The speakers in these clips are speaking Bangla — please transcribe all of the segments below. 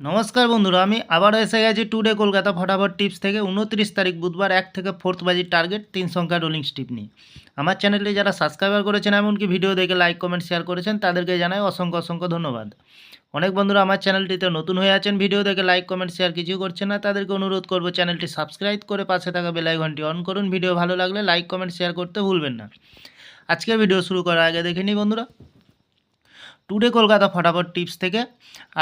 নমস্কার বন্ধুরা, আমি আবার এসে গেছি টুডে কলকাতা ফটাফট টিপস থেকে 29 তারিখ বুধবার 1 থেকে 4th বাজির টার্গেট 3 সংখ্যা রোলিং স্টিপ নিয়ে। আমার চ্যানেলটি যারা সাবস্ক্রাইবার করেছেন এমনকি ভিডিও দেখে লাইক কমেন্ট শেয়ার করেছেন তাদেরকে জানাই অসংখ্য অসংখ্য ধন্যবাদ। অনেক বন্ধুরা আমার চ্যানেলটিতে নতুন হয়ে আছেন, ভিডিও দেখে লাইক কমেন্ট শেয়ার কিছু করছেন না, তাদেরকে অনুরোধ করব চ্যানেলটি সাবস্ক্রাইব করে পাশে থাকা বেল আইকনটি অন করুন। ভিডিও ভালো লাগলে লাইক কমেন্ট শেয়ার করতে ভুলবেন না। আজকের ভিডিও শুরু করার আগে দেখে নিই বন্ধুরা, টুডে কলকাতা ফটাফট টিপস থেকে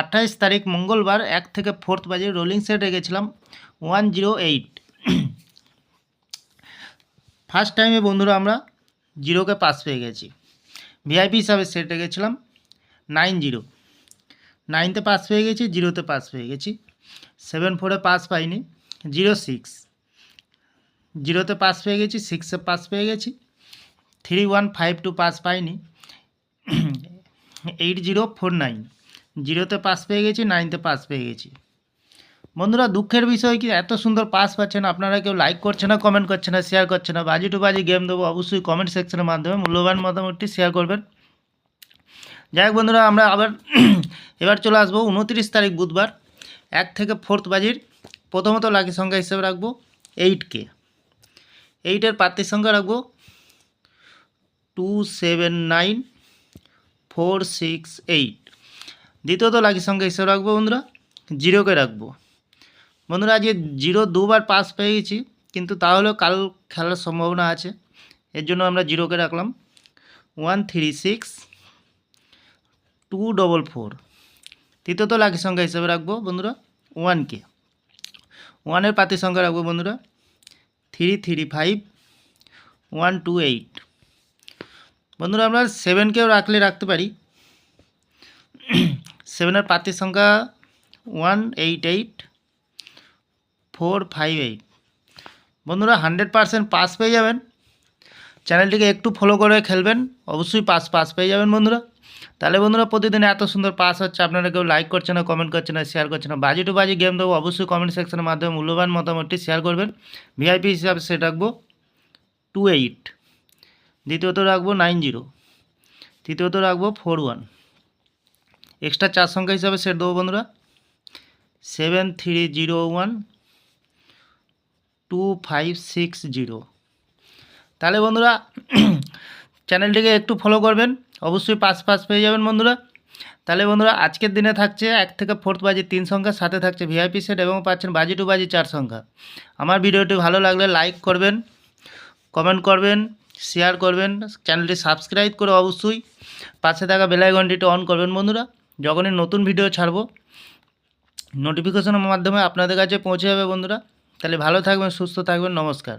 28 তারিখ মঙ্গলবার 1 থেকে 4th বাজে রোলিং সেট রেখেছিলাম 108। ফার্স্ট টাইমে বন্ধুরা আমরা জিরোকে পাস পেয়ে গেছি। ভিআইপি হিসাবে সেট রেখেছিলাম 90, 9তে পাস পেয়ে গেছি, 0তে পাস পেয়ে গেছি। 7-4-এ পাস পাইনি, 0-6, 0তে পাস পেয়ে গেছি, 6-এ পাস পেয়ে গেছি। 3-1-5-2 পাস পাইনি, 8049, 0তে পাস পেয়ে গেছি, 9তে পাস পেয়ে গেছি। বন্ধুরা দুঃখের বিষয় কি এত সুন্দর পাস পাচ্ছেন আপনারা কেউ লাইক করছে না, কমেন্ট করছে না, শেয়ার করছে না। বাজি টু বাজি গেম দেবো, অবশ্যই কমেন্ট সেকশনের মাধ্যমে মূল্যবান মতামতটি শেয়ার করবেন। যাই হোক বন্ধুরা, আমরা আবার এবার চলে আসবো 29 তারিখ বুধবার 1 থেকে 4th বাজির প্রথমত লাকি সংখ্যা হিসেবে রাখবো 8কে। 8-এর প্রার্থীর সংখ্যা রাখবো 279468। দ্বিতীয়ত লাকি সংখ্যা হিসেবে রাখবো বন্ধুরা 0কে রাখবো। বন্ধুরা আজকে 0 দুবার পাস পেয়ে গেছি, কিন্তু তাহলেও কাল খেলার সম্ভাবনা আছে, এর জন্য আমরা 0কে রাখলাম। 136244। তৃতীয়ত লাকি সংখ্যা হিসেবে রাখবো বন্ধুরা 1কে। 1-এর প্রার্থীর সংখ্যা রাখবো বন্ধুরা 335128। বন্ধুরা আমরা 7কেও রাখতে পারি। 7-এর প্রার্থীর সংখ্যা 188458। বন্ধুরা 100% পাস পেয়ে যাবেন। চ্যানেলটিকে একটু ফলো করে খেলবেন, অবশ্যই পাস পেয়ে যাবেন বন্ধুরা। তাহলে বন্ধুরা প্রতিদিন এত সুন্দর পাস হচ্ছে, আপনারা কেউ লাইক করছে না, কমেন্ট করছে না, শেয়ার করছে না। বাজি টু বাজি গেম দেবো, অবশ্যই কমেন্ট সেকশনের মাধ্যমে মূল্যবান মতামতটি শেয়ার করবেন। ভিআইপি হিসাবে সেট রাখবো 28, দ্বিতীয়ত রাখবো 90, তৃতীয়ত রাখবো 41। এক্সট্রা 4 সংখ্যা হিসাবে সেট দেবো বন্ধুরা 73012560। তাহলে বন্ধুরা চ্যানেলটিকে একটু ফলো করবেন, অবশ্যই পাস পেয়ে যাবেন বন্ধুরা। তাহলে বন্ধুরা আজকের দিনে থাকছে 1 থেকে 4th বাজি 3 সংখ্যা, সাথে থাকছে ভিআইপি সেট এবং পাচ্ছেন বাজি টু বাজি 4 সংখ্যা। আমার ভিডিওটি ভালো লাগলে লাইক করবেন, কমেন্ট করবেন, শেয়ার করবেন, চ্যানেলটি সাবস্ক্রাইব করে অবশ্যই পাশে থাকা বেল আইকনটি অন করবেন বন্ধুরা। যখনই নতুন ভিডিও ছাড়বো নোটিফিকেশনের মাধ্যমে আপনাদের কাছে পৌঁছে যাবে বন্ধুরা। তাহলে ভালো থাকবেন, সুস্থ থাকবেন, নমস্কার।